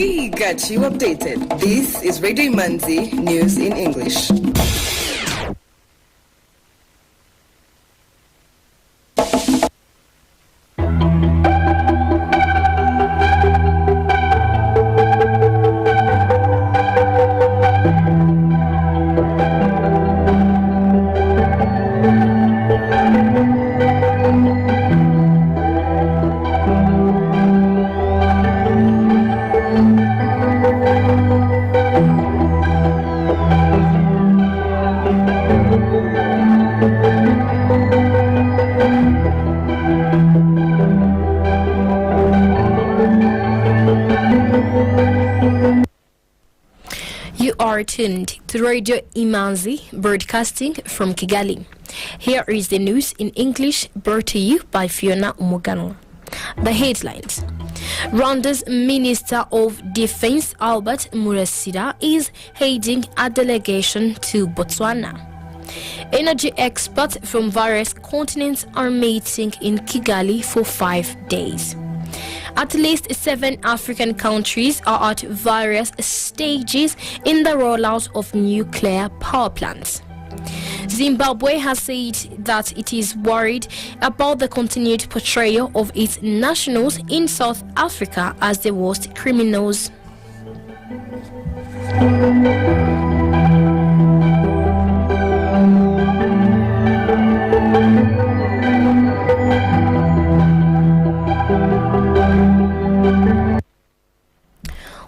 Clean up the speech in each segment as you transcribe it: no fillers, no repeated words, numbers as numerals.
We got you updated. This is Radio Imanzi News in English. You are tuned to Radio Imanzi, broadcasting from Kigali. Here is the news in English brought to you by Fiona Umugano. The headlines. Rwanda's Minister of Defense Albert Murasira is heading a delegation to Botswana. Energy experts from various continents are meeting in Kigali for 5 days. At least 7 African countries are at various stages in the rollout of nuclear power plants. Zimbabwe has said that it is worried about the continued portrayal of its nationals in South Africa as the worst criminals.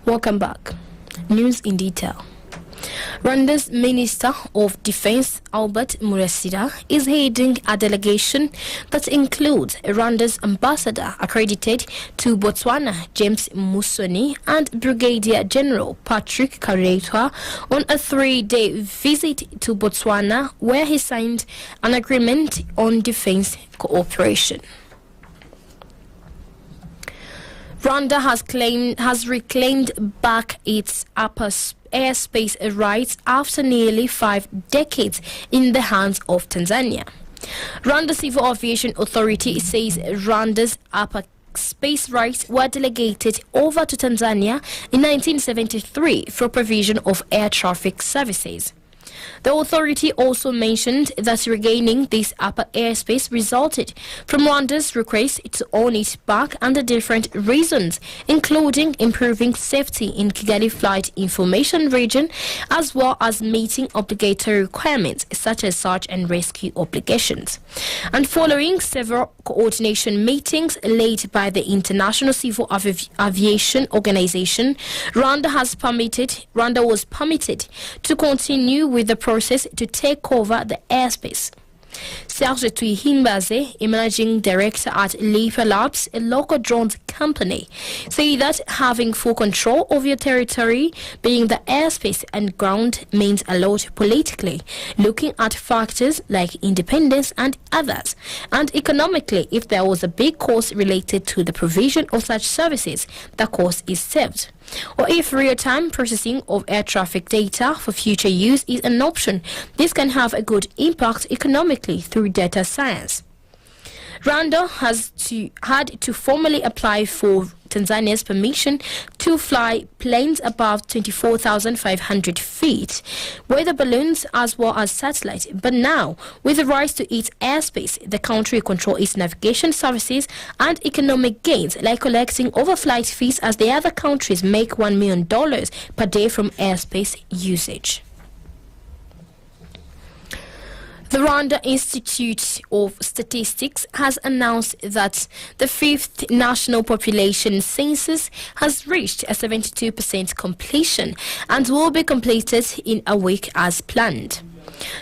Welcome back. News in detail. Rwanda's Minister of Defense Albert Murasira is heading a delegation that includes Rwanda's ambassador accredited to Botswana James Musoni and Brigadier General Patrick Karetwa on a 3-day visit to Botswana, where he signed an agreement on defense cooperation. Rwanda has reclaimed back its upper airspace rights after nearly 5 decades in the hands of Tanzania. Rwanda Civil Aviation Authority says Rwanda's upper space rights were delegated over to Tanzania in 1973 for provision of air traffic services. The authority also mentioned that regaining this upper airspace resulted from Rwanda's request to own it back under different reasons, including improving safety in Kigali flight information region, as well as meeting obligatory requirements such as search and rescue obligations. And following several coordination meetings led by the International Civil Aviation Organization, Rwanda was permitted to continue with the process to take over the airspace. Serge Tuihimbaze, a managing director at Leaper Labs, a local drones company, say that having full control of your territory, being the airspace and ground, means a lot politically, looking at factors like independence and others, and economically, if there was a big cost related to the provision of such services, the cost is saved. Or if real-time processing of air traffic data for future use is an option, this can have a good impact economically through data science. Rwanda had to formally apply for Tanzania's permission to fly planes above 24,500 feet, weather balloons as well as satellite. But now, with the rights to its airspace, the country controls its navigation services and economic gains, like collecting overflight fees as the other countries make $1 million per day from airspace usage. The Rwanda Institute of Statistics has announced that the 5th National Population Census has reached a 72% completion and will be completed in a week as planned.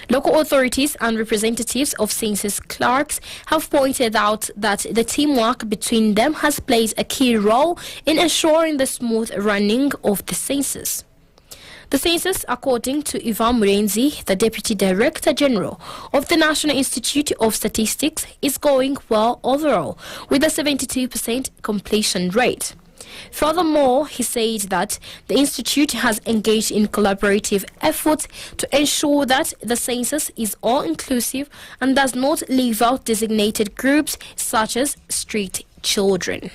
Local authorities and representatives of census clerks have pointed out that the teamwork between them has played a key role in ensuring the smooth running of the census. The census, according to Ivan Murenzi, the Deputy Director General of the National Institute of Statistics, is going well overall, with a 72% completion rate. Furthermore, he said that the Institute has engaged in collaborative efforts to ensure that the census is all-inclusive and does not leave out designated groups such as street children.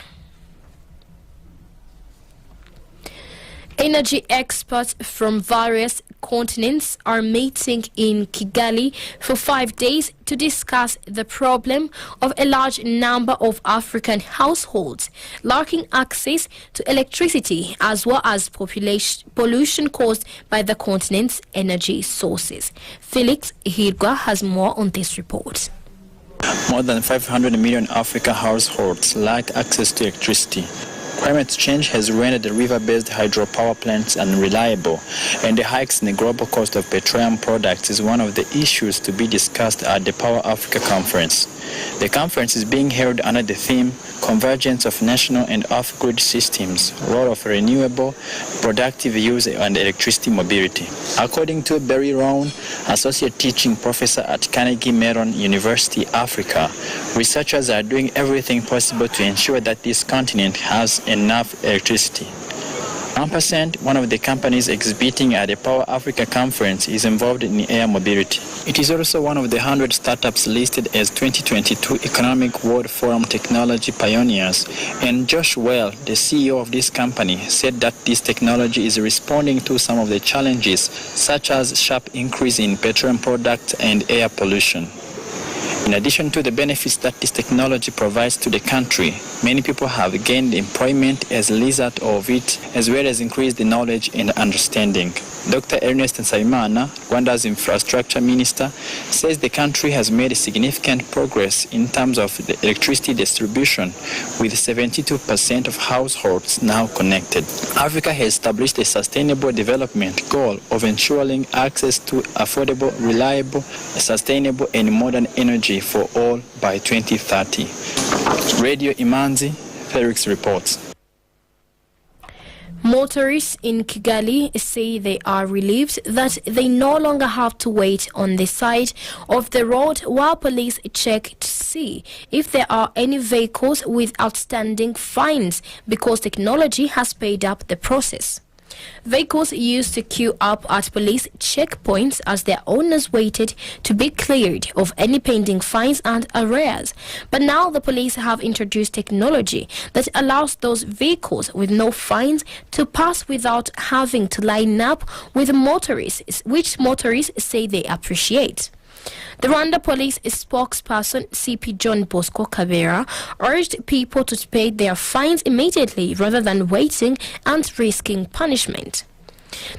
Energy experts from various continents are meeting in Kigali for 5 days to discuss the problem of a large number of African households lacking access to electricity, as well as pollution caused by the continent's energy sources. Felix Hirgwa has more on this report. More than 500 million African households lack access to electricity. Climate change has rendered the river-based hydropower plants unreliable, and the hikes in the global cost of petroleum products is one of the issues to be discussed at the Power Africa Conference. The conference is being held under the theme Convergence of National and Off-Grid Systems, Role of Renewable, Productive Use and Electricity Mobility. According to Barry Rowan, Associate Teaching Professor at Carnegie Mellon University, Africa, researchers are doing everything possible to ensure that this continent has enough electricity. Ampersand, one of the companies exhibiting at the Power Africa Conference, is involved in air mobility. It is also one of the 100 startups listed as 2022 Economic World Forum Technology Pioneers. And Josh Well, the CEO of this company, said that this technology is responding to some of the challenges, such as sharp increase in petroleum products and air pollution. In addition to the benefits that this technology provides to the country, many people have gained employment as a result of it, as well as increased the knowledge and understanding. Dr. Ernest Nsabimana, Rwanda's infrastructure minister, says the country has made significant progress in terms of the electricity distribution, with 72% of households now connected. Africa has established a sustainable development goal of ensuring access to affordable, reliable, sustainable and modern energy for all by 2030. Radio Imanzi, Felix reports. Motorists in Kigali say they are relieved that they no longer have to wait on the side of the road while police check to see if there are any vehicles with outstanding fines, because technology has sped up the process. Vehicles used to queue up at police checkpoints as their owners waited to be cleared of any pending fines and arrears. But now the police have introduced technology that allows those vehicles with no fines to pass without having to line up with motorists, which motorists say they appreciate. The Rwanda police spokesperson CP John Bosco Kabera urged people to pay their fines immediately rather than waiting and risking punishment.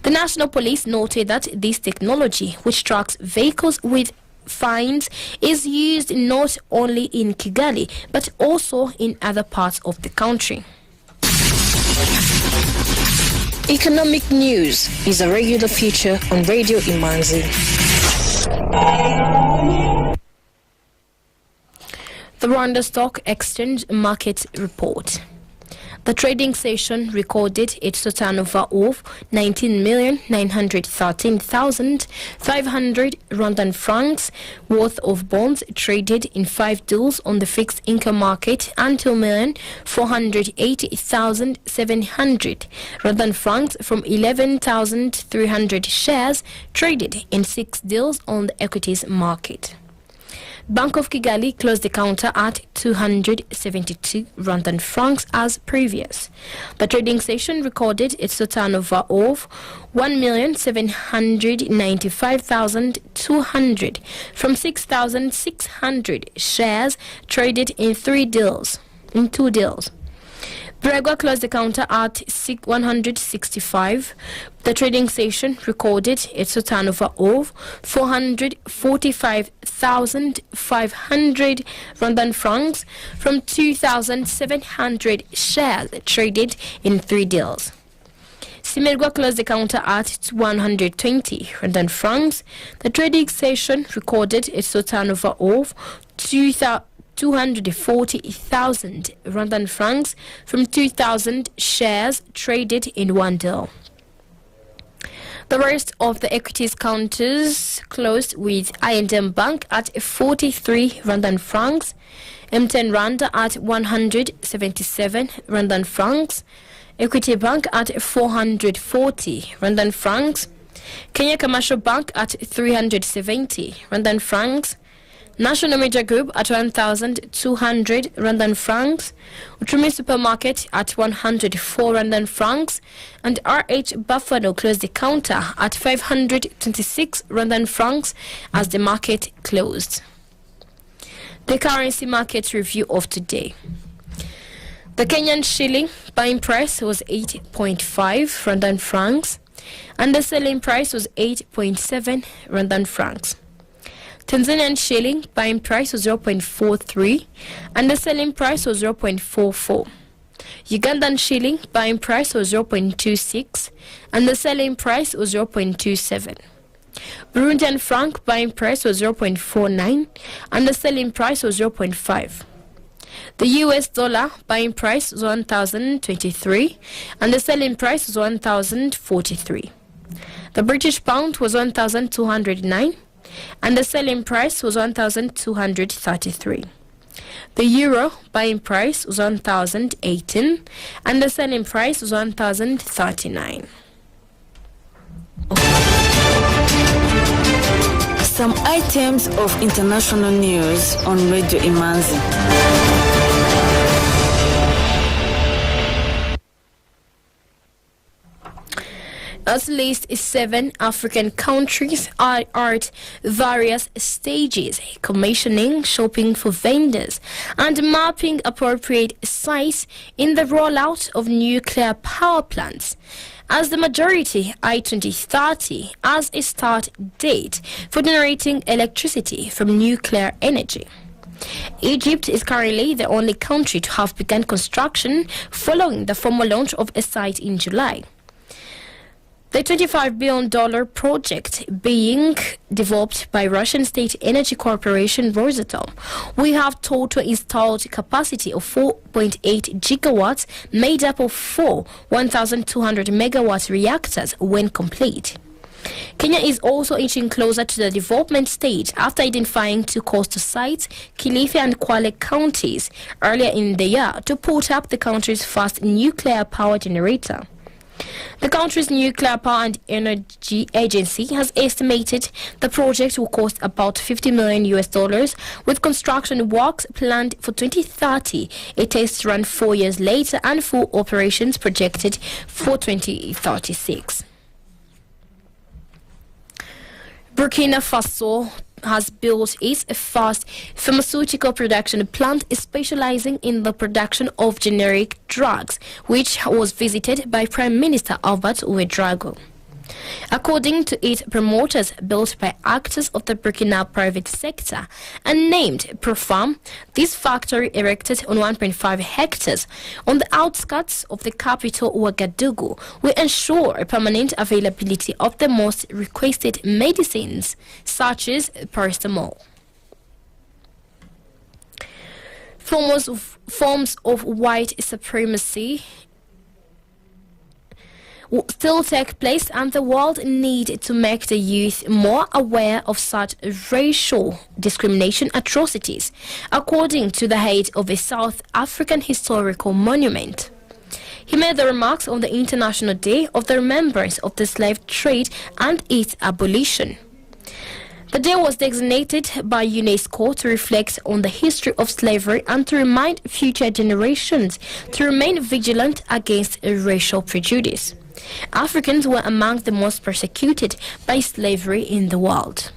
The national police noted that this technology, which tracks vehicles with fines, is used not only in Kigali but also in other parts of the country. Economic news is a regular feature on Radio Imanzi. The Rwanda Stock Exchange Market Report. The trading session recorded its turnover of 19,913,500 Rwandan francs worth of bonds traded in 5 deals on the fixed income market, and 2,480,700 Rwandan francs from 11,300 shares traded in 6 deals on the equities market. Bank of Kigali closed the counter at 272 Rwandan francs as previous. The trading session recorded its turnover of 1,795,200 from 6,600 shares traded in 2 deals. Bregwa closed the counter at 165. The trading session recorded its turnover of 445,500 Rwandan francs from 2,700 shares traded in 3 deals. Simerwa closed the counter at 120 Rwandan francs. The trading session recorded its turnover of 240,000 Rwandan francs from 2,000 shares traded in 1 deal. The rest of the equities counters closed with I&M Bank at 43 Rwandan francs, M10 Rwanda at 177 Rwandan francs, Equity Bank at 440 Rwandan francs, Kenya Commercial Bank at 370 Rwandan francs, National Media Group at 1,200 Rwandan francs, Uchumi Supermarket at 104 Rwandan francs, and RH Buffalo closed the counter at 526 Rwandan francs as the market closed. The currency market review of today. The Kenyan shilling buying price was 8.5 Rwandan francs, and the selling price was 8.7 Rwandan francs. Tanzanian shilling buying price was 0.43 and the selling price was 0.44. Ugandan shilling buying price was 0.26 and the selling price was 0.27. Burundian franc buying price was 0.49 and the selling price was 0.5. The US dollar buying price was 1,023 and the selling price was 1,043. The British pound was 1,209 and the selling price was 1,233. The euro buying price was 1,018 and the selling price was 1,039. Some items of international news on Radio Imanzi. At least 7 African countries are at various stages, commissioning, shopping for vendors, and mapping appropriate sites in the rollout of nuclear power plants, as the majority eye 2030 as a start date for generating electricity from nuclear energy. Egypt is currently the only country to have begun construction following the formal launch of a site in July. The $25 billion project being developed by Russian state energy corporation Rosatom will have total installed capacity of 4.8 gigawatts made up of 4 1,200 megawatt reactors when complete. Kenya is also inching closer to the development stage after identifying 2 coastal sites, Kilifi and Kwale counties, earlier in the year to put up the country's first nuclear power generator. The country's Nuclear Power and Energy Agency has estimated the project will cost about $50 million, with construction works planned for 2030, a test run 4 years later, and full operations projected for 2036. Burkina Faso has built its first pharmaceutical production plant specializing in the production of generic drugs, which was visited by Prime Minister Albert Ouedraogo. According to its promoters, built by actors of the Burkina private sector and named Profarm, this factory, erected on 1.5 hectares on the outskirts of the capital Ouagadougou, will ensure a permanent availability of the most requested medicines, such as paracetamol. Forms of white supremacy will still take place, and the world need to make the youth more aware of such racial discrimination atrocities, according to the head of a South African historical monument. He made the remarks on the International Day of the Remembrance of the Slave Trade and its abolition. The day was designated by UNESCO to reflect on the history of slavery and to remind future generations to remain vigilant against racial prejudice. Africans were among the most persecuted by slavery in the world.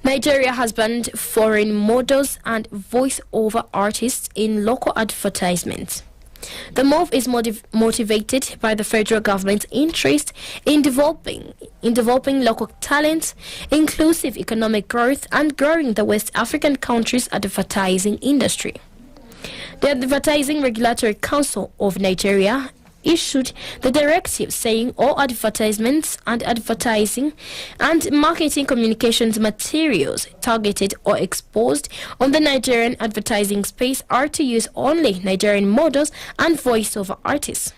Nigeria has banned foreign models and voice-over artists in local advertisements. The move is motivated by the federal government's interest in developing local talent, inclusive economic growth, and growing the West African countries' advertising industry. The Advertising Regulatory Council of Nigeria issued the directive saying all advertisements and advertising and marketing communications materials targeted or exposed on the Nigerian advertising space are to use only Nigerian models and voiceover artists.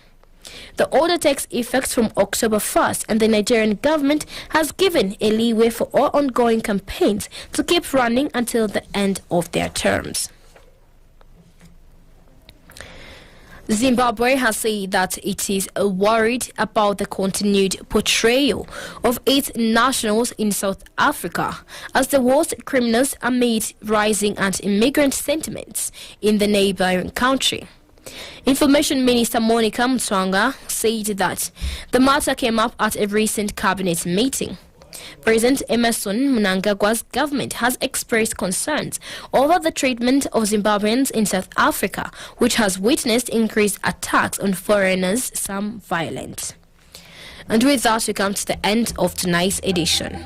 The order takes effect from October 1st, and the Nigerian government has given a leeway for all ongoing campaigns to keep running until the end of their terms. Zimbabwe has said that it is worried about the continued portrayal of its nationals in South Africa as the worst criminals amid rising anti-immigrant sentiments in the neighboring country. Information Minister Monica Mtswanga said that the matter came up at a recent cabinet meeting. President Emerson Mnangagwa's government has expressed concerns over the treatment of Zimbabweans in South Africa, which has witnessed increased attacks on foreigners, some violent. And with that, we come to the end of tonight's edition.